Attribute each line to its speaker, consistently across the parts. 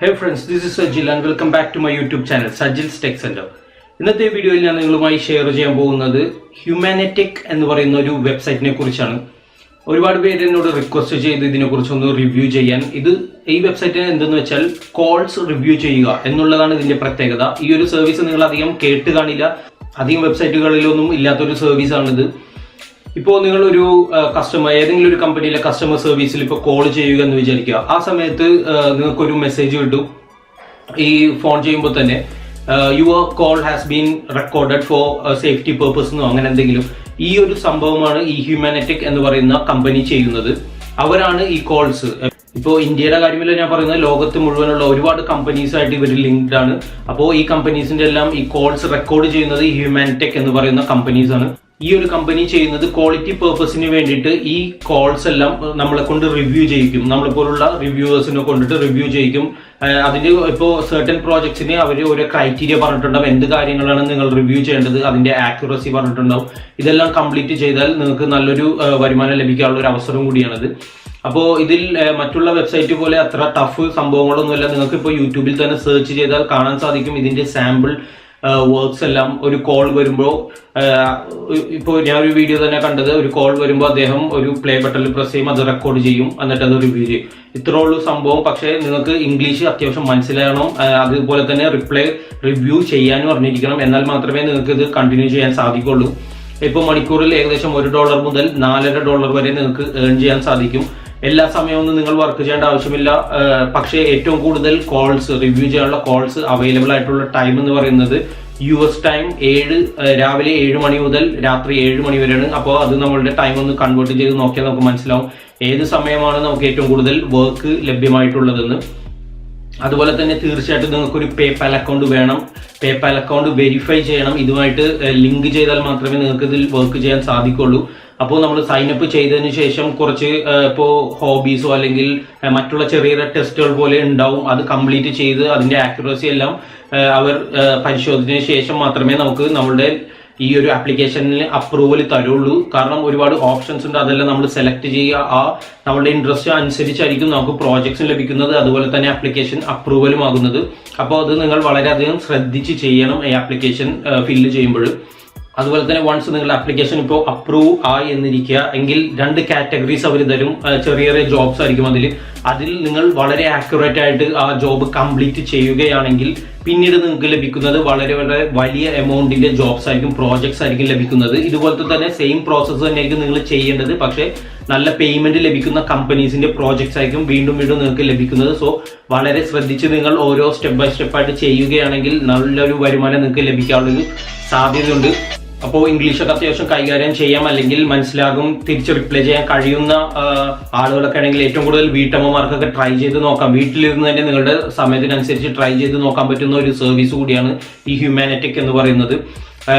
Speaker 1: Hey friends, this is Sajil and welcome back to my YouTube channel, Sajil's Tech Center. ഇന്നത്തെ വീഡിയോയിൽ ഞാൻ നിങ്ങളുമായി share ചെയ്യാൻ പോകുന്നത് ഹ്യൂമാനറ്റിക് എന്ന് പറയുന്ന ഒരു വെബ്സൈറ്റിനെ കുറിച്ചാണ്. ഒരുപാട് പേര് എന്നോട് റിക്വസ്റ്റ് ചെയ്ത് ഇതിനെക്കുറിച്ചൊന്ന് റിവ്യൂ ചെയ്യാൻ. ഈ വെബ്സൈറ്റ് എന്തെന്ന് വെച്ചാൽ കോൾസ് റിവ്യൂ ചെയ്യുക എന്നുള്ളതാണ് ഇതിന്റെ പ്രത്യേകത. ഈ ഒരു സർവീസ് നിങ്ങൾ അധികം കേട്ട് കാണില്ല, അധികം വെബ്സൈറ്റുകളിലൊന്നും ഇല്ലാത്തൊരു സർവീസാണിത്. ഇപ്പോൾ നിങ്ങളൊരു കസ്റ്റമർ ഏതെങ്കിലും ഒരു കമ്പനിയിലെ കസ്റ്റമർ സർവീസിൽ ഇപ്പോൾ കോൾ ചെയ്യുക എന്ന് വിചാരിക്കുക. ആ സമയത്ത് നിങ്ങൾക്കൊരു മെസ്സേജ് കിട്ടും ഈ ഫോൺ ചെയ്യുമ്പോൾ തന്നെ, your call has been recorded for safety purpose എന്നോ അങ്ങനെ എന്തെങ്കിലും. ഈ ഒരു സംഭവമാണ് ഈ ഹ്യൂമാനറ്റിക് എന്ന് പറയുന്ന കമ്പനി ചെയ്യുന്നത്. അവരാണ് ഈ കോൾസ്, ഇപ്പോൾ ഇന്ത്യയുടെ കാര്യമില്ല ഞാൻ പറയുന്നത്, ലോകത്ത് മുഴുവനുള്ള ഒരുപാട് കമ്പനീസ് ആയിട്ട് ഇവർ ലിങ്ക്ഡ് ആണ്. അപ്പോൾ ഈ കമ്പനീസിന്റെ എല്ലാം ഈ കോൾസ് റെക്കോർഡ് ചെയ്യുന്നത് ഈ ഹ്യൂമാനറ്റിക് എന്ന് പറയുന്ന കമ്പനീസ് ആണ്. ഈ ഒരു കമ്പനി ചെയ്യുന്നത് ക്വാളിറ്റി പേർപ്പസിന് വേണ്ടിയിട്ട് ഈ കോൾസ് എല്ലാം നമ്മളെ കൊണ്ട് റിവ്യൂ ചെയ്യിക്കും. നമ്മളെപ്പോലുള്ള റിവ്യൂവേഴ്സിനെ കൊണ്ടിട്ട് റിവ്യൂ ചെയ്യിക്കും. അതിന്റെ ഇപ്പോൾ സർട്ടൻ പ്രോജക്ട്സിന് അവർ ഒരു ക്രൈറ്റീരിയ പറഞ്ഞിട്ടുണ്ടാവും, എന്ത് കാര്യങ്ങളാണ് നിങ്ങൾ റിവ്യൂ ചെയ്യേണ്ടത്, അതിന്റെ ആക്യുറസി പറഞ്ഞിട്ടുണ്ടാവും. ഇതെല്ലാം കംപ്ലീറ്റ് ചെയ്താൽ നിങ്ങൾക്ക് നല്ലൊരു വരുമാനം ലഭിക്കാനുള്ള ഒരു അവസരം കൂടിയാണിത്. അപ്പോൾ ഇതിൽ മറ്റുള്ള വെബ്സൈറ്റ് പോലെ അത്ര ടഫ് സംഭവങ്ങളൊന്നുമില്ല. നിങ്ങൾക്ക് ഇപ്പോൾ യൂട്യൂബിൽ തന്നെ സെർച്ച് ചെയ്താൽ കാണാൻ സാധിക്കും ഇതിന്റെ സാമ്പിൾ വർക്ക്സ് എല്ലാം. ഒരു കോൾ വരുമ്പോൾ, ഇപ്പോൾ ഞാൻ ഒരു വീഡിയോ തന്നെ കണ്ടത്, ഒരു കോൾ വരുമ്പോൾ അദ്ദേഹം ഒരു പ്ലേ ബട്ടണിൽ പ്രസ് ചെയ്യും, അത് റെക്കോർഡ് ചെയ്യും, എന്നിട്ട് അത് റിവ്യൂ ചെയ്യും. ഇത്രേ ഉള്ളൂ സംഭവം. പക്ഷേ നിങ്ങൾക്ക് ഇംഗ്ലീഷ് അത്യാവശ്യം മനസ്സിലാകണം, അതുപോലെ തന്നെ റിവ്യൂ ചെയ്യാനും അറിഞ്ഞിരിക്കണം. എന്നാൽ മാത്രമേ നിങ്ങൾക്ക് ഇത് കണ്ടിന്യൂ ചെയ്യാൻ സാധിക്കുള്ളൂ. ഇപ്പോൾ മണിക്കൂറിൽ ഏകദേശം $1 മുതൽ $4.5 വരെ നിങ്ങൾക്ക് ഏൺ ചെയ്യാൻ സാധിക്കും. എല്ലാ സമയവും നിങ്ങൾ വർക്ക് ചെയ്യേണ്ട ആവശ്യമില്ല. പക്ഷേ ഏറ്റവും കൂടുതൽ കോൾസ് റിവ്യൂ ചെയ്യാനുള്ള കോൾസ് അവൈലബിൾ ആയിട്ടുള്ള ടൈം എന്ന് പറയുന്നത് US ടൈം രാവിലെ 7 മണി മുതൽ രാത്രി 7 മണി വരെയാണ്. അപ്പോൾ അത് നമ്മളുടെ ടൈം ഒന്ന് കൺവേർട്ട് ചെയ്ത് നോക്കിയാൽ നമുക്ക് മനസ്സിലാവും ഏത് സമയമാണ് നമുക്ക് ഏറ്റവും കൂടുതൽ വർക്ക് ലഭ്യമായിട്ടുള്ളതെന്ന്. അതുപോലെ തന്നെ തീർച്ചയായിട്ടും നിങ്ങൾക്കൊരു പേപാൽ അക്കൗണ്ട് വേണം. പേപാൽ അക്കൗണ്ട് വെരിഫൈ ചെയ്യണം. ഇതുമായിട്ട് ലിങ്ക് ചെയ്താൽ മാത്രമേ നിങ്ങൾക്ക് ഇതിൽ വർക്ക് ചെയ്യാൻ സാധിക്കുള്ളൂ. അപ്പോൾ നമ്മൾ സൈനപ്പ് ചെയ്തതിന് ശേഷം കുറച്ച് ഇപ്പോൾ ഹോബീസോ അല്ലെങ്കിൽ മറ്റുള്ള ചെറിയ ടെസ്റ്റുകൾ പോലെ ഉണ്ടാവും. അത് കംപ്ലീറ്റ് ചെയ്ത് അതിന്റെ ആക്യുറസി എല്ലാം അവർ പരിശോധിച്ചതിന് ശേഷം മാത്രമേ നമുക്ക് നമ്മളുടെ ഈ ഒരു ആപ്ലിക്കേഷനിൽ അപ്രൂവൽ തരുള്ളൂ. കാരണം ഒരുപാട് ഓപ്ഷൻസ് ഉണ്ട്, അതെല്ലാം നമ്മൾ സെലക്ട് ചെയ്യുക. നമ്മളുടെ ഇൻട്രസ്റ്റ് അനുസരിച്ചായിരിക്കും നമുക്ക് പ്രോജക്ട്സ് ലഭിക്കുന്നത്, അതുപോലെ തന്നെ ആപ്ലിക്കേഷൻ അപ്രൂവലും ആകുന്നത്. അപ്പോൾ അത് നിങ്ങൾ വളരെയധികം ശ്രദ്ധിച്ച് ചെയ്യണം ഈ ആപ്ലിക്കേഷൻ ഫില്ല് ചെയ്യുമ്പോൾ. അതുപോലെ തന്നെ വൺസ് നിങ്ങളുടെ ആപ്ലിക്കേഷൻ ഇപ്പോൾ അപ്രൂവ് ആയി എന്നിരിക്കുക എങ്കിൽ 2 കാറ്റഗറീസ് അവർ തരും. ചെറിയ ചെറിയ ജോബ്സ് ആയിരിക്കും അതിൽ നിങ്ങൾ വളരെ ആക്യുറേറ്റ് ആയിട്ട് ആ ജോബ് കംപ്ലീറ്റ് ചെയ്യുകയാണെങ്കിൽ പിന്നീട് നിങ്ങൾക്ക് ലഭിക്കുന്നത് വളരെ വളരെ വലിയ എമൗണ്ടിന്റെ ജോബ്സ് ആയിരിക്കും, പ്രോജക്ട്സ് ആയിരിക്കും ലഭിക്കുന്നത്. ഇതുപോലത്തെ തന്നെ സെയിം പ്രോസസ്സ് തന്നെയായിരിക്കും നിങ്ങൾ ചെയ്യേണ്ടത്. പക്ഷേ നല്ല പേയ്മെന്റ് ലഭിക്കുന്ന കമ്പനീസിന്റെ പ്രോജക്ട്സ് ആയിരിക്കും വീണ്ടും വീണ്ടും നിങ്ങൾക്ക് ലഭിക്കുന്നത്. സോ വളരെ ശ്രദ്ധിച്ച് നിങ്ങൾ ഓരോ സ്റ്റെപ്പ് ബൈ സ്റ്റെപ്പ് ആയിട്ട് ചെയ്യുകയാണെങ്കിൽ നല്ലൊരു വരുമാനം നിങ്ങൾക്ക് ലഭിക്കാനുള്ളൊരു സാധ്യതയുണ്ട്. അപ്പോൾ ഇംഗ്ലീഷൊക്കെ അത്യാവശ്യം കൈകാര്യം ചെയ്യാം, അല്ലെങ്കിൽ മനസ്സിലാകും, തിരിച്ച് റിപ്ലൈ ചെയ്യാൻ കഴിയുന്ന ആളുകളൊക്കെ ആണെങ്കിൽ ഏറ്റവും കൂടുതൽ വീട്ടമ്മമാർക്കൊക്കെ ട്രൈ ചെയ്ത് നോക്കാം. വീട്ടിലിരുന്ന് തന്നെ നിങ്ങളുടെ സമയത്തിനനുസരിച്ച് ട്രൈ ചെയ്ത് നോക്കാൻ പറ്റുന്ന ഒരു സർവീസ് കൂടിയാണ് ഈ ഹ്യൂമാനറ്റിക് എന്ന് പറയുന്നത്.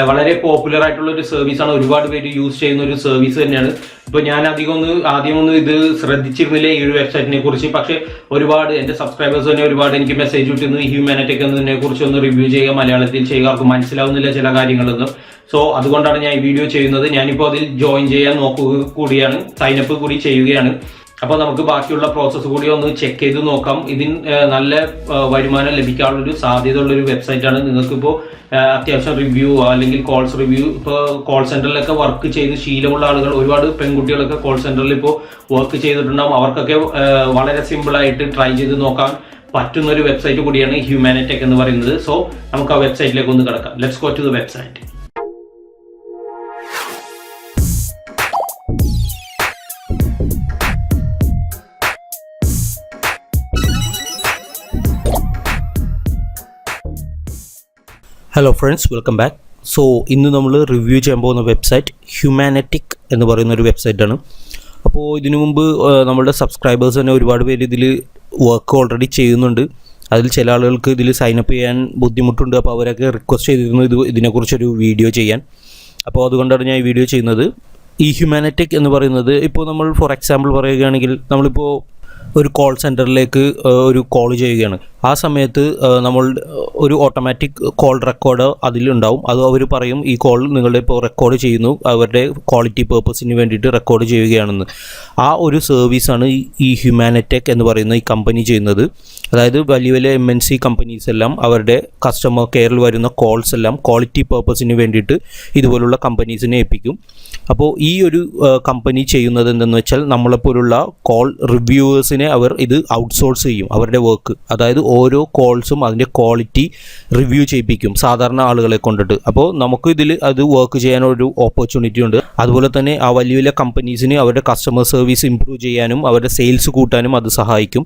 Speaker 1: വളരെ പോപ്പുലർ ആയിട്ടുള്ള ഒരു സർവീസാണ്, ഒരുപാട് പേര് യൂസ് ചെയ്യുന്ന ഒരു സർവീസ് തന്നെയാണ്. ഇപ്പൊ ഞാൻ ആദ്യമൊന്നും ഇത് ശ്രദ്ധിച്ചിരുന്നില്ല ഈ ഒരു വെബ്സൈറ്റിനെ കുറിച്ച്. പക്ഷെ ഒരുപാട് എന്റെ സബ്സ്ക്രൈബേഴ്സ് തന്നെ ഒരുപാട് എനിക്ക് മെസ്സേജ് കിട്ടുന്നു ഈ ഹ്യൂമാനറ്റിക് എന്നതിനെ കുറിച്ച് ഒന്ന് റിവ്യൂ ചെയ്യുക, മലയാളത്തിൽ ചെയ്യുക, അവർക്ക് മനസ്സിലാവുന്നില്ല ചില കാര്യങ്ങളൊന്നും. സോ അതുകൊണ്ടാണ് ഞാൻ ഈ വീഡിയോ ചെയ്യുന്നത്. ഞാനിപ്പോൾ അതിൽ ജോയിൻ ചെയ്യാൻ നോക്കുക കൂടിയാണ്, സൈനപ്പ് കൂടി ചെയ്യുകയാണ്. അപ്പോൾ നമുക്ക് ബാക്കിയുള്ള പ്രോസസ്സ് കൂടി ഒന്ന് ചെക്ക് ചെയ്ത് നോക്കാം. ഇതിന് നല്ല വരുമാനം ലഭിക്കാനുള്ള ഒരു സാധ്യത ഉള്ള ഒരു വെബ്സൈറ്റ് ആണ്. നിങ്ങൾക്കിപ്പോൾ അത്യാവശ്യം റിവ്യൂ അല്ലെങ്കിൽ കോൾസ് റിവ്യൂ, ഇപ്പോൾ കോൾ സെന്ററിലൊക്കെ വർക്ക് ചെയ്ത് ശീലമുള്ള ആളുകൾ, ഒരുപാട് പെൺകുട്ടികളൊക്കെ കോൾ സെന്ററിൽ ഇപ്പോൾ വർക്ക് ചെയ്തിട്ടുണ്ടാവും. അവർക്കൊക്കെ വളരെ സിമ്പിൾ ആയിട്ട് ട്രൈ ചെയ്ത് നോക്കാൻ പറ്റുന്ന ഒരു വെബ്സൈറ്റ് കൂടിയാണ് ഹ്യൂമാനറ്റിക് എന്ന് പറയുന്നത്. സോ നമുക്ക് ആ വെബ്സൈറ്റിലേക്ക് ഒന്ന് കിടക്കാം. Let's go to the website. Hello friends, welcome back. So ഇന്ന് നമ്മൾ റിവ്യൂ ചെയ്യാൻ പോകുന്ന വെബ്സൈറ്റ് ഹ്യൂമാനറ്റിക് എന്ന് പറയുന്ന ഒരു വെബ്സൈറ്റാണ്. അപ്പോൾ ഇതിനു മുമ്പ് നമ്മളുടെ സബ്സ്ക്രൈബേഴ്സ് തന്നെ ഒരുപാട് പേര് ഇതിൽ വർക്ക് ഓൾറെഡി ചെയ്യുന്നുണ്ട്. അതിൽ ചില ആളുകൾക്ക് ഇതിൽ സൈനപ്പ് ചെയ്യാൻ ബുദ്ധിമുട്ടുണ്ട്. അപ്പോൾ അവരൊക്കെ റിക്വസ്റ്റ് ചെയ്തിരുന്നു ഇതിനെക്കുറിച്ചൊരു വീഡിയോ ചെയ്യാൻ. അപ്പോൾ അതുകൊണ്ടാണ് ഞാൻ ഈ വീഡിയോ ചെയ്യുന്നത്. ഈ ഹ്യൂമാനറ്റിക് എന്ന് പറയുന്നത്, ഇപ്പോൾ നമ്മൾ ഫോർ എക്സാമ്പിൾ പറയുകയാണെങ്കിൽ, നമ്മളിപ്പോൾ ഒരു കോൾ സെൻറ്ററിലേക്ക് ഒരു കോൾ ചെയ്യുകയാണ്. ആ സമയത്ത് നമ്മൾ ഒരു ഓട്ടോമാറ്റിക് കോൾ റെക്കോർഡർ അതിലുണ്ടാവും. അത് അവർ പറയും ഈ കോൾ നിങ്ങളുടെ ഇപ്പോൾ റെക്കോർഡ് ചെയ്യുന്നു, അവരുടെ ക്വാളിറ്റി പേർപ്പസിന് വേണ്ടിയിട്ട് റെക്കോർഡ് ചെയ്യുകയാണെന്ന്. ആ ഒരു സർവീസാണ് ഈ ഹ്യൂമാനിറ്റെക് എന്ന് പറയുന്ന ഈ കമ്പനി ചെയ്യുന്നത്. അതായത് വലിയ വലിയ MNC കമ്പനീസ് എല്ലാം അവരുടെ കസ്റ്റമർ കെയറിൽ വരുന്ന കോൾസ് എല്ലാം ക്വാളിറ്റി പേർപ്പസിന് വേണ്ടിയിട്ട് ഇതുപോലുള്ള കമ്പനീസിനെ ഏൽപ്പിക്കും. അപ്പോൾ ഈ ഒരു കമ്പനി ചെയ്യുന്നത് എന്തെന്ന് വെച്ചാൽ നമ്മളെപ്പോലുള്ള കോൾ റിവ്യൂവേഴ്സിനെ അവർ ഇത് ഔട്ട്സോഴ്സ് ചെയ്യും അവരുടെ വർക്ക്. അതായത് ഓരോ കോൾസും അതിൻ്റെ ക്വാളിറ്റി റിവ്യൂ ചെയ്യിപ്പിക്കും സാധാരണ ആളുകളെ കൊണ്ടിട്ട്. അപ്പോൾ നമുക്ക് ഇതിൽ അത് വർക്ക് ചെയ്യാനൊരു ഓപ്പർച്യൂണിറ്റി ഉണ്ട്. അതുപോലെ തന്നെ ആ വലിയ വലിയ കമ്പനീസിന് അവരുടെ കസ്റ്റമർ സർവീസ് ഇമ്പ്രൂവ് ചെയ്യാനും അവരുടെ സെയിൽസ് കൂട്ടാനും അത് സഹായിക്കും.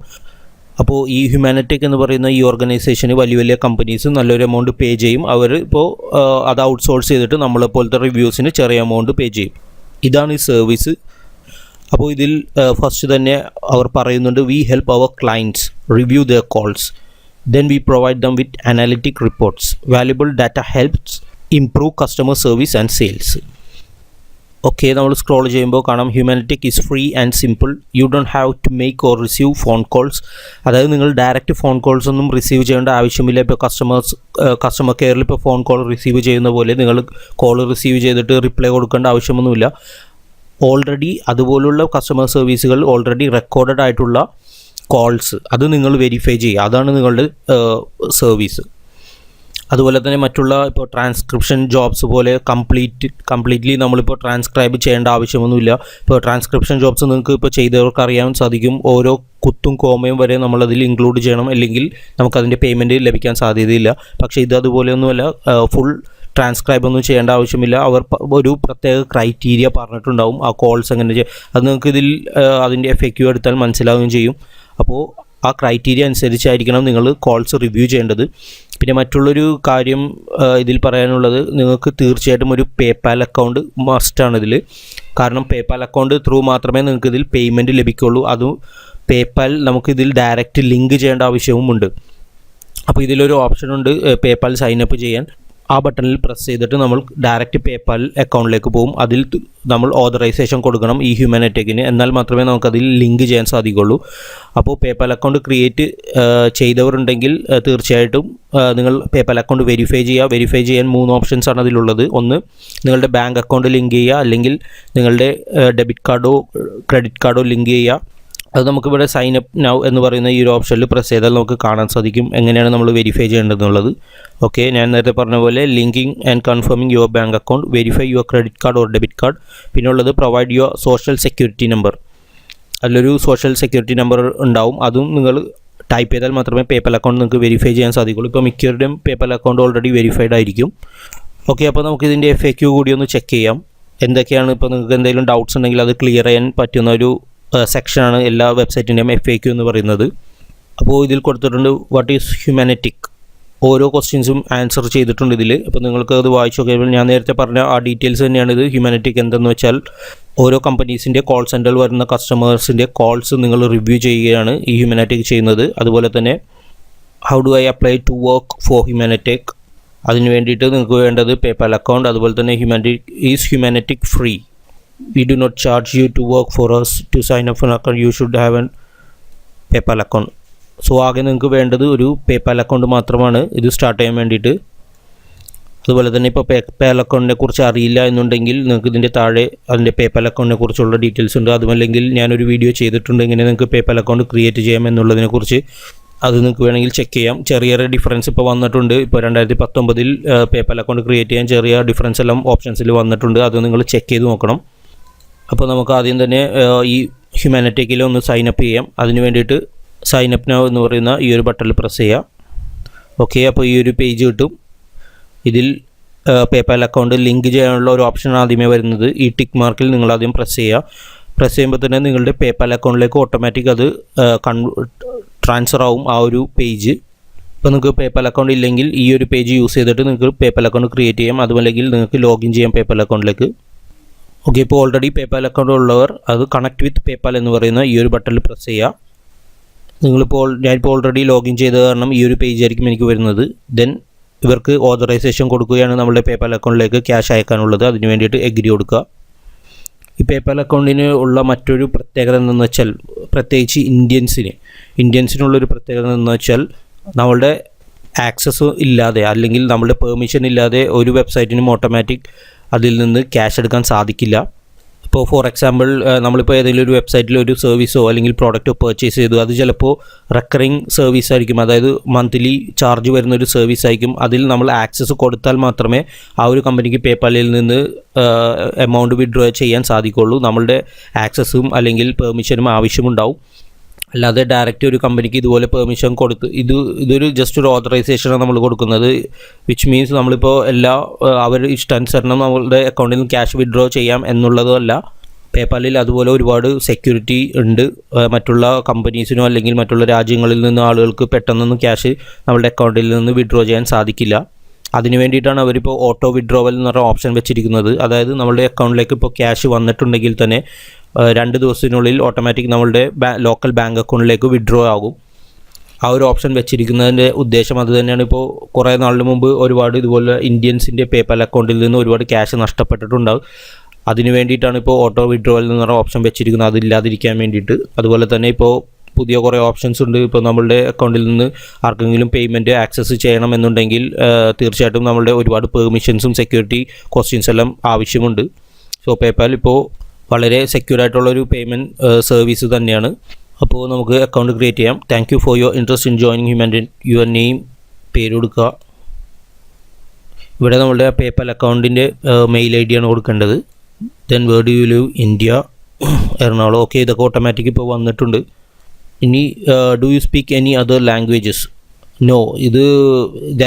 Speaker 1: അപ്പോൾ ഈ ഹ്യൂമാനിറ്റിക് എന്ന് പറയുന്ന ഈ ഓർഗനൈസേഷന് വലിയ വലിയ കമ്പനീസ് നല്ലൊരു എമൗണ്ട് പേ ചെയ്യും. അവർ ഇപ്പോൾ അത് ഔട്ട്സോഴ്സ് ചെയ്തിട്ട് നമ്മളെപ്പോലത്തെ റിവ്യൂസിന് ചെറിയ എമൗണ്ട് പേ ചെയ്യും. ഇതാണ് ഈ സർവീസ്. അപ്പോൾ ഇതിൽ ഫസ്റ്റ് തന്നെ അവർ പറയുന്നുണ്ട്, we help our clients review their calls, then we provide them with analytic reports, valuable data helps improve customer service and sales. Okay, നമ്മൾ സ്ക്രോൾ ചെയ്യുമ്പോൾ കാണാം Humanatic is free and simple, you don't have to make or receive phone calls. അതായത് നിങ്ങൾ direct phone calls ഒന്നും receive ചെയ്യേണ്ട ആവശ്യമില്ല. ഇപ്പോൾ customer കെയറിൽ ഇപ്പോൾ ഫോൺ കോൾ റിസീവ് ചെയ്യുന്ന പോലെ നിങ്ങൾ കോൾ റിസീവ് ചെയ്തിട്ട് റിപ്ലൈ കൊടുക്കേണ്ട ആവശ്യമൊന്നുമില്ല. ഓൾറെഡി അതുപോലുള്ള കസ്റ്റമർ സർവീസുകൾ ഓൾറെഡി റെക്കോർഡഡ് ആയിട്ടുള്ള കോൾസ് അത് നിങ്ങൾ വെരിഫൈ ചെയ്യുക, അതാണ് നിങ്ങളുടെ സർവീസ്. അതുപോലെ തന്നെ മറ്റുള്ള ഇപ്പോൾ ട്രാൻസ്ക്രിപ്ഷൻ ജോബ്സ് പോലെ കംപ്ലീറ്റ്ലി നമ്മളിപ്പോൾ ട്രാൻസ്ക്രൈബ് ചെയ്യേണ്ട ആവശ്യമൊന്നുമില്ല. ഇപ്പോൾ ട്രാൻസ്ക്രിപ്ഷൻ ജോബ്സ് നിങ്ങൾക്ക് ഇപ്പോൾ ചെയ്തവർക്ക് അറിയാൻ സാധിക്കും, ഓരോ കുത്തും കോമയും വരെ നമ്മളതിൽ ഇൻക്ലൂഡ് ചെയ്യണം, അല്ലെങ്കിൽ നമുക്കതിൻ്റെ പേയ്മെൻറ്റ് ലഭിക്കാൻ സാധ്യതയില്ല. പക്ഷേ ഇത് അതുപോലെയൊന്നുമല്ല, ഫുൾ ട്രാൻസ്ക്രൈബ് ഒന്നും ചെയ്യേണ്ട ആവശ്യമില്ല. അവർ ഒരു പ്രത്യേക ക്രൈറ്റീരിയ പറഞ്ഞിട്ടുണ്ടാവും ആ കോൾസ് എങ്ങനെ അത് നിങ്ങൾക്ക് ഇതിൽ അതിൻ്റെ FAQ എടുത്താൽ മനസ്സിലാവുകയും ചെയ്യും. അപ്പോൾ ആ ക്രൈറ്റീരിയ അനുസരിച്ചായിരിക്കണം നിങ്ങൾ കോൾസ് റിവ്യൂ ചെയ്യേണ്ടത്. പിന്നെ മറ്റുള്ളൊരു കാര്യം ഇതിൽ പറയാനുള്ളത്, നിങ്ങൾക്ക് തീർച്ചയായിട്ടും ഒരു പേപ്പാൽ അക്കൗണ്ട് മസ്റ്റാണ് ഇതിൽ. കാരണം പേപ്പാൽ അക്കൗണ്ട് ത്രൂ മാത്രമേ നിങ്ങൾക്ക് ഇതിൽ പേയ്മെൻറ്റ് ലഭിക്കുള്ളൂ. അതും പേപ്പാൽ നമുക്കിതിൽ ഡയറക്റ്റ് ലിങ്ക് ചെയ്യേണ്ട ആവശ്യവുമുണ്ട്. അപ്പോൾ ഇതിലൊരു ഓപ്ഷനുണ്ട് പേപ്പാൽ സൈനപ്പ് ചെയ്യാൻ. ആ ബട്ടണിൽ പ്രസ് ചെയ്തിട്ട് നമ്മൾ ഡയറക്റ്റ് പേപ്പാൽ അക്കൗണ്ടിലേക്ക് പോകും. അതിൽ നമ്മൾ ഓതറൈസേഷൻ കൊടുക്കണം ഈ ഹ്യൂമാനിറ്റിക്കിന്, എന്നാൽ മാത്രമേ നമുക്കതിൽ ലിങ്ക് ചെയ്യാൻ സാധിക്കുള്ളൂ. അപ്പോൾ പേപ്പാൽ അക്കൗണ്ട് ക്രിയേറ്റ് ചെയ്തവരുണ്ടെങ്കിൽ തീർച്ചയായിട്ടും നിങ്ങൾ പേപ്പാൽ അക്കൗണ്ട് വെരിഫൈ ചെയ്യുക. വെരിഫൈ ചെയ്യാൻ 3 ഓപ്ഷൻസാണ് അതിലുള്ളത്. ഒന്ന്, നിങ്ങളുടെ ബാങ്ക് അക്കൗണ്ട് ലിങ്ക് ചെയ്യുക, അല്ലെങ്കിൽ നിങ്ങളുടെ ഡെബിറ്റ് കാർഡോ ക്രെഡിറ്റ് കാർഡോ ലിങ്ക് ചെയ്യുക. അത് നമുക്കിവിടെ സൈൻ അപ്പ് നൗ എന്ന് പറയുന്ന ഈ ഒരു ഓപ്ഷനിൽ പ്രസ് ചെയ്താൽ നമുക്ക് കാണാൻ സാധിക്കും എങ്ങനെയാണ് നമ്മൾ വെരിഫൈ ചെയ്യേണ്ടതെന്നുള്ളത്. ഓക്കെ, ഞാൻ നേരത്തെ പറഞ്ഞ പോലെ linking and confirming your bank account, verify your credit card or debit card, പിന്നെ ഉള്ളത് provide your social security number. അതിലൊരു സോഷ്യൽ സെക്യൂരിറ്റി നമ്പർ ഉണ്ടാവും, അതും നിങ്ങൾ ടൈപ്പ് ചെയ്താൽ മാത്രമേ പേപ്പാൽ അക്കൗണ്ട് നിങ്ങൾക്ക് വെരിഫൈ ചെയ്യാൻ സാധിക്കുള്ളൂ. ഇപ്പോൾ മിക്കവരുടെയും പേപ്പാൽ അക്കൗണ്ട് ഓൾറെഡി വെരിഫൈഡ് ആയിരിക്കും. ഓക്കെ, അപ്പോൾ നമുക്കിതിൻ്റെ FAQ കൂടി ഒന്ന് ചെക്ക് ചെയ്യാം. എന്തൊക്കെയാണ് ഇപ്പോൾ നിങ്ങൾക്ക് എന്തെങ്കിലും ഡൗട്ട്സ് ഉണ്ടെങ്കിൽ അത് ക്ലിയർ ചെയ്യാൻ പറ്റുന്ന ഒരു സെക്ഷനാണ് എല്ലാ വെബ്സൈറ്റിൻ്റെയും FAQ എന്ന് പറയുന്നത്. അപ്പോൾ ഇതിൽ കൊടുത്തിട്ടുണ്ട് വാട്ട് ഈസ് ഹ്യൂമാനിറ്റിക്, ഓരോ ക്വസ്റ്റ്യൻസും ആൻസർ ചെയ്തിട്ടുണ്ട് ഇതിൽ. അപ്പോൾ നിങ്ങൾക്ക് അത് വായിച്ചു നോക്കിയപ്പോൾ ഞാൻ നേരത്തെ പറഞ്ഞ ആ ഡീറ്റെയിൽസ് തന്നെയാണ് ഇത്. ഹ്യൂമാനിറ്റിക് എന്തെന്ന് വെച്ചാൽ ഓരോ കമ്പനീസിൻ്റെ കോൾ സെൻറ്ററിൽ വരുന്ന കസ്റ്റമേഴ്സിൻ്റെ കോൾസ് നിങ്ങൾ റിവ്യൂ ചെയ്യുകയാണ് ഈ ഹ്യൂമാനിറ്റിക് ചെയ്യുന്നത്. അതുപോലെ തന്നെ how do I apply to work for Humanatic, അതിന് വേണ്ടിയിട്ട് നിങ്ങൾക്ക് വേണ്ടത് പേപ്പാൽ അക്കൗണ്ട്. അതുപോലെ തന്നെ Humanatic free, we do not charge you to work for us. To sign up for an account you should have an PayPal account. So ആകെ നിങ്ങൾക്ക് വേണ്ടത് ഒരു പേപ്പാൽ അക്കൗണ്ട് മാത്രമാണ് ഇത് സ്റ്റാർട്ട് ചെയ്യാൻ വേണ്ടിയിട്ട്. അതുപോലെ തന്നെ ഇപ്പോൾ പേപ്പാൽ അക്കൗണ്ടിനെ കുറിച്ച് അറിയില്ല എന്നുണ്ടെങ്കിൽ നിങ്ങൾക്ക് ഇതിൻ്റെ താഴെ അതിൻ്റെ പേപ്പാൽ അക്കൗണ്ടിനെ കുറിച്ചുള്ള ഡീറ്റെയിൽസ് ഉണ്ട്. അതുമല്ലെങ്കിൽ ഞാനൊരു വീഡിയോ ചെയ്തിട്ടുണ്ട് എങ്ങനെ നിങ്ങൾക്ക് പേപ്പാൽ അക്കൗണ്ട് ക്രിയേറ്റ് ചെയ്യാം എന്നുള്ളതിനെക്കുറിച്ച്. അത് നിങ്ങൾക്ക് വേണമെങ്കിൽ ചെക്ക് ചെയ്യാം. ചെറിയ ഡിഫറൻസ് ഇപ്പോൾ വന്നിട്ടുണ്ട്. ഇപ്പോൾ 2019 പേപ്പാൽ അക്കൗണ്ട് ക്രിയേറ്റ് ചെയ്യാൻ ചെറിയ ഡിഫറൻസ് എല്ലാം ഓപ്ഷൻസിൽ വന്നിട്ടുണ്ട്. അത് നിങ്ങൾ ചെക്ക് ചെയ്ത് നോക്കണം. അപ്പോൾ നമുക്ക് ആദ്യം തന്നെ ഈ ഹ്യൂമാനിറ്റിക്കിൽ ഒന്ന് സൈനപ്പ് ചെയ്യാം. അതിന് വേണ്ടിയിട്ട് സൈനപ്പ് നൗ എന്ന് പറയുന്ന ഈ ഒരു ബട്ടണിൽ പ്രസ് ചെയ്യുക. ഓക്കെ, അപ്പോൾ ഈ ഒരു പേജ് കിട്ടും. ഇതിൽ പേപ്പാൽ അക്കൗണ്ട് ലിങ്ക് ചെയ്യാനുള്ള ഒരു ഓപ്ഷൻ ആദ്യമേ വരുന്നത്. ഈ ടിക്ക് മാർക്കിൽ നിങ്ങൾ ആദ്യം പ്രസ് ചെയ്യുക. പ്രസ് ചെയ്യുമ്പോൾ തന്നെ നിങ്ങളുടെ പേപ്പാൽ അക്കൗണ്ടിലേക്ക് ഓട്ടോമാറ്റിക് അത് ട്രാൻസ്ഫർ ആവും ആ ഒരു പേജ്. ഇപ്പോൾ നിങ്ങൾക്ക് പേപ്പാൽ അക്കൗണ്ട് ഇല്ലെങ്കിൽ ഈ ഒരു പേജ് യൂസ് ചെയ്തിട്ട് നിങ്ങൾക്ക് പേപ്പാൽ അക്കൗണ്ട് ക്രിയേറ്റ് ചെയ്യാം. അതുമല്ലെങ്കിൽ നിങ്ങൾക്ക് ലോഗിൻ ചെയ്യാം പേപ്പാൽ അക്കൗണ്ടിലേക്ക്. ഓക്കെ, ഇപ്പോൾ ഓൾറെഡി പേപ്പാൽ അക്കൗണ്ട് ഉള്ളവർ അത് കണക്ട് വിത്ത് പേപ്പാൽ എന്ന് പറയുന്ന ഈ ഒരു ബട്ടണിൽ പ്രസ് ചെയ്യുക. ഞാനിപ്പോൾ ഓൾറെഡി ലോഗിൻ ചെയ്ത കാരണം ഈ ഒരു പേജ് ആയിരിക്കും എനിക്ക് വരുന്നത്. ദെൻ ഇവർക്ക് ഓതറൈസേഷൻ കൊടുക്കുകയാണ് നമ്മുടെ പേപ്പാൽ അക്കൗണ്ടിലേക്ക് ക്യാഷ് അയക്കാനുള്ളത്. അതിന് വേണ്ടിയിട്ട് എഗ്രി കൊടുക്കുക. ഈ പേപ്പാൽ അക്കൗണ്ടിന് ഉള്ള മറ്റൊരു പ്രത്യേകത എന്തെന്ന് വെച്ചാൽ, പ്രത്യേകിച്ച് ഇന്ത്യൻസിനുള്ളൊരു പ്രത്യേകത എന്ന് വെച്ചാൽ നമ്മളുടെ ആക്സസ് ഇല്ലാതെ അല്ലെങ്കിൽ നമ്മളുടെ പെർമിഷൻ ഇല്ലാതെ ഒരു വെബ്സൈറ്റിനും ഓട്ടോമാറ്റിക് അതിൽ നിന്ന് ക്യാഷ് എടുക്കാൻ സാധിക്കില്ല. ഇപ്പോൾ ഫോർ എക്സാമ്പിൾ നമ്മളിപ്പോൾ ഏതെങ്കിലും ഒരു വെബ്സൈറ്റിൽ ഒരു സർവീസോ അല്ലെങ്കിൽ പ്രോഡക്റ്റോ പർച്ചേസ് ചെയ്തു, അത് ചിലപ്പോൾ റെക്കറിങ് സർവീസ് ആയിരിക്കും, അതായത് മന്ത്ലി ചാർജ് വരുന്ന ഒരു സർവീസ് ആയിരിക്കും. അതിൽ നമ്മൾ ആക്സസ് കൊടുത്താൽ മാത്രമേ ആ ഒരു കമ്പനിക്ക് പേപ്പാലിൽ നിന്ന് എമൗണ്ട് വിഡ്രോ ചെയ്യാൻ സാധിക്കുള്ളൂ. നമ്മളുടെ ആക്സസും അല്ലെങ്കിൽ പെർമിഷനും ആവശ്യമുണ്ടാവും. അല്ലാതെ ഡയറക്റ്റ് ഒരു കമ്പനിക്ക് ഇതുപോലെ പെർമിഷൻ കൊടുത്ത് ഇതൊരു ജസ്റ്റ് ഒരു ഓതറൈസേഷനാണ് നമ്മൾ കൊടുക്കുന്നത്. വിച്ച് മീൻസ് നമ്മളിപ്പോൾ അവർ ഇഷ്ടാനുസരണം നമ്മളുടെ അക്കൗണ്ടിൽ നിന്ന് ക്യാഷ് വിഡ്രോ ചെയ്യാം എന്നുള്ളതല്ല. പേപ്പാലിൽ അതുപോലെ ഒരുപാട് സെക്യൂരിറ്റി ഉണ്ട്. മറ്റുള്ള കമ്പനീസിനോ അല്ലെങ്കിൽ മറ്റുള്ള രാജ്യങ്ങളിൽ നിന്ന് ആളുകൾക്ക് പെട്ടെന്നൊന്നും ക്യാഷ് നമ്മളുടെ അക്കൗണ്ടിൽ നിന്ന് വിഡ്രോ ചെയ്യാൻ സാധിക്കില്ല. അതിന് വേണ്ടിയിട്ടാണ് അവരിപ്പോൾ ഓട്ടോ വിഡ്രോവൽ എന്ന് പറഞ്ഞ ഓപ്ഷൻ വെച്ചിരിക്കുന്നത്. അതായത് നമ്മളുടെ അക്കൗണ്ടിലേക്ക് ഇപ്പോൾ ക്യാഷ് വന്നിട്ടുണ്ടെങ്കിൽ തന്നെ 2 ദിവസത്തിനുള്ളിൽ ഓട്ടോമാറ്റിക് നമ്മളുടെ ലോക്കൽ ബാങ്ക് അക്കൗണ്ടിലേക്ക് വിഡ്രോ ആകും. ആ ഒരു ഓപ്ഷൻ വെച്ചിരിക്കുന്നതിൻ്റെ ഉദ്ദേശം അത് തന്നെയാണ്. ഇപ്പോൾ കുറേ നാളിന് മുമ്പ് ഒരുപാട് ഇതുപോലെ ഇന്ത്യൻസിൻ്റെ പേപ്പാൽ അക്കൗണ്ടിൽ നിന്ന് ഒരുപാട് ക്യാഷ് നഷ്ടപ്പെട്ടിട്ടുണ്ടാകും. അതിന് വേണ്ടിയിട്ടാണ് ഇപ്പോൾ ഓട്ടോ വിഡ്രോവൽ എന്ന് പറഞ്ഞ ഓപ്ഷൻ വെച്ചിരിക്കുന്നത്, അതില്ലാതിരിക്കാൻ വേണ്ടിയിട്ട്. അതുപോലെ തന്നെ ഇപ്പോൾ പുതിയ കുറേ ഓപ്ഷൻസ് ഉണ്ട്. ഇപ്പോൾ നമ്മളുടെ അക്കൗണ്ടിൽ നിന്ന് ആർക്കെങ്കിലും പേയ്മെൻറ്റ് ആക്സസ് ചെയ്യണമെന്നുണ്ടെങ്കിൽ തീർച്ചയായിട്ടും നമ്മളുടെ ഒരുപാട് പെർമിഷൻസും സെക്യൂരിറ്റി ക്വസ്റ്റ്യൻസ് എല്ലാം ആവശ്യമുണ്ട്. സോ പേപ്പാൽ ഇപ്പോൾ വളരെ സെക്യൂർ ആയിട്ടുള്ളൊരു പേയ്മെൻറ്റ് സർവീസ് തന്നെയാണ്. അപ്പോൾ നമുക്ക് അക്കൗണ്ട് ക്രിയേറ്റ് ചെയ്യാം. Thank you for your interest in joining humanity. Your name പേര് കൊടുക്കുക. ഇവിടെ നമ്മളുടെ പേപ്പാൽ അക്കൗണ്ടിൻ്റെ മെയിൽ ID ആണ് കൊടുക്കേണ്ടത്. Then where do you live, India, Ernakulam. Okay, ഇതൊക്കെ ഓട്ടോമാറ്റിക് ഇപ്പോൾ വന്നിട്ടുണ്ട്. ഇനി do you speak any other languages? No. ഇത്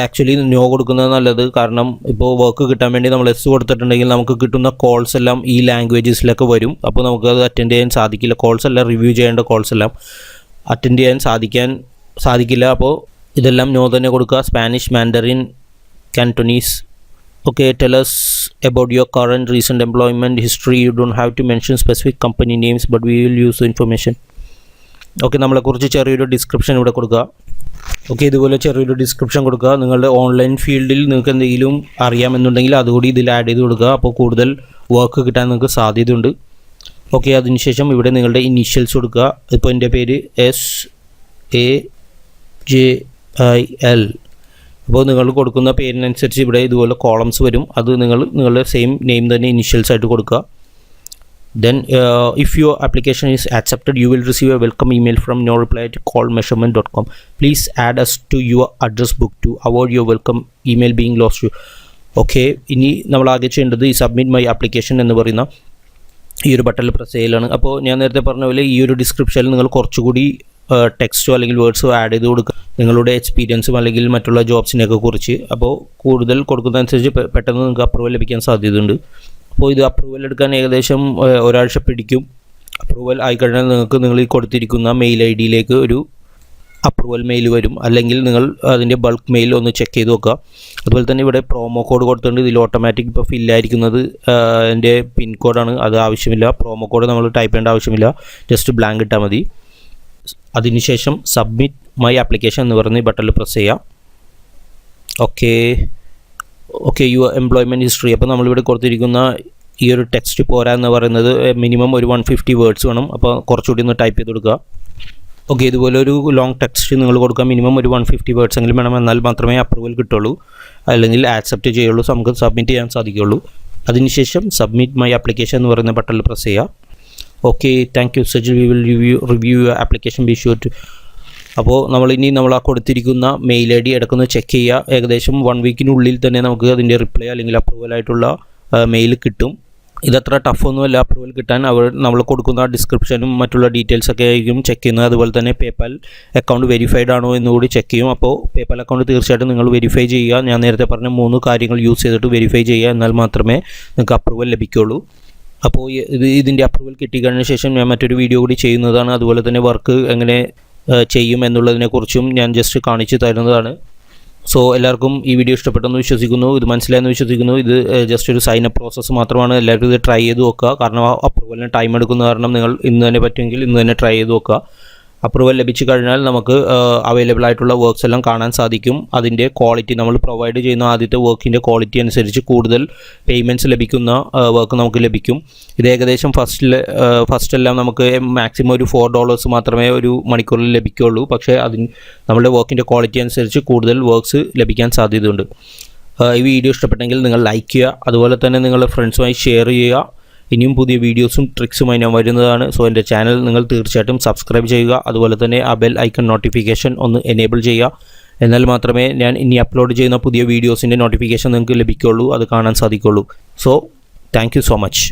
Speaker 1: ആക്ച്വലി നോ കൊടുക്കുന്നത് നല്ലത്. കാരണം ഇപ്പോൾ വർക്ക് കിട്ടാൻ വേണ്ടി നമ്മൾ എസ് കൊടുത്തിട്ടുണ്ടെങ്കിൽ നമുക്ക് കിട്ടുന്ന കോൾസ് എല്ലാം ഈ ലാംഗ്വേജസിലൊക്കെ വരും. അപ്പോൾ നമുക്കത് അറ്റൻഡ് ചെയ്യാൻ സാധിക്കില്ല. കോൾസ് എല്ലാം റിവ്യൂ ചെയ്യേണ്ട കോൾസ് എല്ലാം അറ്റൻഡ് ചെയ്യാൻ സാധിക്കില്ല. അപ്പോൾ ഇതെല്ലാം നോ തന്നെ കൊടുക്കുക. Spanish, Mandarin, Cantonese. Okay, tell us about your current recent employment history. You don't have to mention specific company names, but we will use the information. Okay, നമ്മളെക്കുറിച്ച് ചെറിയൊരു ഡിസ്ക്രിപ്ഷൻ ഇവിടെ കൊടുക്കുക. ഓക്കെ, ഇതുപോലെ ചെറിയൊരു ഡിസ്ക്രിപ്ഷൻ കൊടുക്കുക. നിങ്ങളുടെ ഓൺലൈൻ ഫീൽഡിൽ നിങ്ങൾക്ക് എന്തെങ്കിലും അറിയാമെന്നുണ്ടെങ്കിൽ അതുകൂടി ഇതിൽ ആഡ് ചെയ്ത് കൊടുക്കുക. അപ്പോൾ കൂടുതൽ വർക്ക് കിട്ടാൻ നിങ്ങൾക്ക് സാധ്യതയുണ്ട്. ഓക്കെ, അതിനുശേഷം ഇവിടെ നിങ്ങളുടെ ഇനീഷ്യൽസ് കൊടുക്കുക. ഇപ്പോൾ എൻ്റെ പേര് SAJIL. അപ്പോൾ നിങ്ങൾ കൊടുക്കുന്ന പേരിനനുസരിച്ച് ഇവിടെ ഇതുപോലെ കോളംസ് വരും. അത് നിങ്ങളുടെ സെയിം നെയിം തന്നെ ഇനീഷ്യൽസ് ആയിട്ട് കൊടുക്കുക. Then if your application is accepted, you will receive a welcome email from noreply@callmeasurement.com. Please add us to your address book to avoid your welcome email being lost. Okay, ഇനി നമ്മൾ ആകെ ചെയ്യേണ്ടത് ഈ submit my application എന്ന് പറയുന്ന ഈ ഒരു ബട്ടണിൽ പ്രസ് ചെയ്യലാണ്. അപ്പോൾ ഞാൻ നേരത്തെ പറഞ്ഞ പോലെ ഈ ഒരു ഡിസ്ക്രിപ്ഷനിൽ നിങ്ങൾ കുറച്ചുകൂടി ടെക്സ്റ്റോ അല്ലെങ്കിൽ വേർഡ്സോ ആഡ് ചെയ്ത് കൊടുക്കുക, നിങ്ങളുടെ എക്സ്പീരിയൻസും അല്ലെങ്കിൽ മറ്റുള്ള ജോബ്സിനെയൊക്കെ കുറിച്ച്. അപ്പോൾ കൂടുതൽ കൊടുക്കുന്നതനുസരിച്ച് പെട്ടെന്ന് നിങ്ങൾക്ക് അപ്രൂവൽ ലഭിക്കാൻ സാധ്യതയുണ്ട്. അപ്പോൾ ഇത് അപ്രൂവൽ എടുക്കാൻ ഏകദേശം ഒരാഴ്ച പിടിക്കും. അപ്രൂവൽ ആയിക്കഴിഞ്ഞാൽ നിങ്ങൾ ഈ കൊടുത്തിരിക്കുന്ന മെയിൽ IDയിലേക്ക് ഒരു അപ്രൂവൽ മെയിൽ വരും. അല്ലെങ്കിൽ നിങ്ങൾ അതിൻ്റെ ബൾക്ക് മെയിൽ ഒന്ന് ചെക്ക് ചെയ്ത് നോക്കുക. അതുപോലെ തന്നെ ഇവിടെ പ്രോമോ കോഡ് കൊടുത്തിട്ടുണ്ട്. ഇതിൽ ഓട്ടോമാറ്റിക് ഇപ്പോൾ ഫില്ലായിരിക്കുന്നത് എൻ്റെ പിൻ കോഡാണ്, അത് ആവശ്യമില്ല. പ്രോമോ കോഡ് നമ്മൾ ടൈപ്പ് ചെയ്യേണ്ട ആവശ്യമില്ല, ജസ്റ്റ് ബ്ലാങ്ക് ഇട്ടാൽ മതി. അതിനുശേഷം സബ്മിറ്റ് മൈ ആപ്ലിക്കേഷൻ എന്ന് പറഞ്ഞ് ബട്ടണിൽ പ്രസ് ചെയ്യാം. Okay, your employment history. അപ്പോൾ നമ്മളിവിടെ കൊടുത്തിരിക്കുന്ന ഈ ഒരു ടെക്സ്റ്റ് പോരാ എന്ന് പറയുന്നത് മിനിമം ഒരു 150 വേർഡ്സ് വേണം. അപ്പോൾ കുറച്ചുകൂടി ഒന്ന് ടൈപ്പ് ചെയ്ത് കൊടുക്കുക. ഓക്കെ, ഇതുപോലെ ഒരു ലോങ് ടെക്സ്റ്റ് നിങ്ങൾ കൊടുക്കുക. മിനിമം ഒരു 150 വേർഡ്സ് എങ്കിലും വേണം, എന്നാൽ മാത്രമേ അപ്രൂവൽ കിട്ടുള്ളൂ, അല്ലെങ്കിൽ ആക്സെപ്റ്റ് ചെയ്യുള്ളൂ, നമുക്ക് സബ്മിറ്റ് ചെയ്യാൻ സാധിക്കുകയുള്ളൂ. അതിനുശേഷം സബ്മിറ്റ് മൈ ആപ്ലിക്കേഷൻ എന്ന് പറയുന്ന ബട്ടണിൽ പ്രസ് ചെയ്യുക. Okay, thank you Sajil, we will review your application, be sure to. അപ്പോൾ നമ്മൾ ആ കൊടുത്തിരിക്കുന്ന മെയിൽ ID ഇടയ്ക്കൊന്ന് ചെക്ക് ചെയ്യുക. ഏകദേശം 1 വീക്കിനുള്ളിൽ തന്നെ നമുക്ക് അതിൻ്റെ റിപ്ലൈ അല്ലെങ്കിൽ അപ്രൂവൽ ആയിട്ടുള്ള മെയിൽ കിട്ടും. ഇതത്ര ടഫൊന്നുമല്ല അപ്രൂവൽ കിട്ടാൻ. നമ്മൾ കൊടുക്കുന്ന ഡിസ്ക്രിപ്ഷനും മറ്റുള്ള ഡീറ്റെയിൽസൊക്കെ ആയിരിക്കും ചെക്ക് ചെയ്യുന്നത്. അതുപോലെ തന്നെ പേപ്പാൽ അക്കൗണ്ട് വെരിഫൈഡ് ആണോ എന്നുകൂടി ചെക്ക് ചെയ്യും. അപ്പോൾ പേപ്പാൽ അക്കൗണ്ട് തീർച്ചയായിട്ടും നിങ്ങൾ വെരിഫൈ ചെയ്യുക. ഞാൻ നേരത്തെ പറഞ്ഞ 3 കാര്യങ്ങൾ യൂസ് ചെയ്തിട്ട് വെരിഫൈ ചെയ്യുക, എന്നാൽ മാത്രമേ നിങ്ങൾക്ക് അപ്രൂവൽ ലഭിക്കുകയുള്ളൂ. അപ്പോൾ ഇതിൻ്റെ അപ്രൂവൽ കിട്ടിക്കഴിഞ്ഞ ശേഷം ഞാൻ മറ്റൊരു വീഡിയോ കൂടി ചെയ്യുന്നതാണ്. അതുപോലെ തന്നെ വർക്ക് എങ്ങനെ ചെയ്യും എന്നുള്ളതിനെക്കുറിച്ചും ഞാൻ ജസ്റ്റ് കാണിച്ചു തരുന്നതാണ്. സോ എല്ലാവർക്കും ഈ വീഡിയോ ഇഷ്ടപ്പെട്ടെന്ന് വിശ്വസിക്കുന്നു, ഇത് മനസ്സിലായെന്ന് വിശ്വസിക്കുന്നു. ഇത് ജസ്റ്റ് ഒരു സൈൻ അപ്പ് പ്രോസസ്സ് മാത്രമാണ്. എല്ലാവരും ഇത് ട്രൈ ചെയ്ത് നോക്കുക. കാരണം അപ്രൂവലിന് ടൈം എടുക്കുന്ന കാരണം നിങ്ങൾ ഇന്ന് തന്നെ പറ്റുമെങ്കിൽ ഇന്ന് തന്നെ ട്രൈ ചെയ്ത് നോക്കുക. അപ്രൂവൽ ലഭിച്ചു കഴിഞ്ഞാൽ നമുക്ക് അവൈലബിൾ ആയിട്ടുള്ള വർക്ക്സ് എല്ലാം കാണാൻ സാധിക്കും. അതിൻ്റെ ക്വാളിറ്റി നമ്മൾ പ്രൊവൈഡ് ചെയ്യുന്ന ആദ്യത്തെ വർക്കിൻ്റെ ക്വാളിറ്റി അനുസരിച്ച് കൂടുതൽ പേയ്മെൻറ്റ്സ് ലഭിക്കുന്ന വർക്ക് നമുക്ക് ലഭിക്കും. ഇത് ഏകദേശം ഫസ്റ്റെല്ലാം നമുക്ക് മാക്സിമം ഒരു $4 മാത്രമേ ഒരു മണിക്കൂറിൽ ലഭിക്കുകയുള്ളൂ. പക്ഷേ നമ്മുടെ വർക്കിൻ്റെ ക്വാളിറ്റി അനുസരിച്ച് കൂടുതൽ വർക്ക്സ് ലഭിക്കാൻ സാധ്യതയുണ്ട്. ഈ വീഡിയോ ഇഷ്ടപ്പെട്ടെങ്കിൽ നിങ്ങൾ ലൈക്ക് ചെയ്യുക, അതുപോലെ തന്നെ നിങ്ങളുടെ ഫ്രണ്ട്സുമായി ഷെയർ ചെയ്യുക. ഇനിയും പുതിയ വീഡിയോസും ട്രിക്സുമായി ഞാൻ വരുന്നതാണ്. സോ എൻ്റെ ചാനൽ നിങ്ങൾ തീർച്ചയായിട്ടും സബ്സ്ക്രൈബ് ചെയ്യുക. അതുപോലെ തന്നെ ആ ബെൽ ഐക്കൺ നോട്ടിഫിക്കേഷൻ ഒന്ന് എനേബിൾ ചെയ്യുക. എന്നാൽ മാത്രമേ ഞാൻ ഇനി അപ്ലോഡ് ചെയ്യുന്ന പുതിയ വീഡിയോസിൻ്റെ നോട്ടിഫിക്കേഷൻ നിങ്ങൾക്ക് ലഭിക്കുകയുള്ളൂ, അത് കാണാൻ സാധിക്കുകയുള്ളൂ. So thank you so much.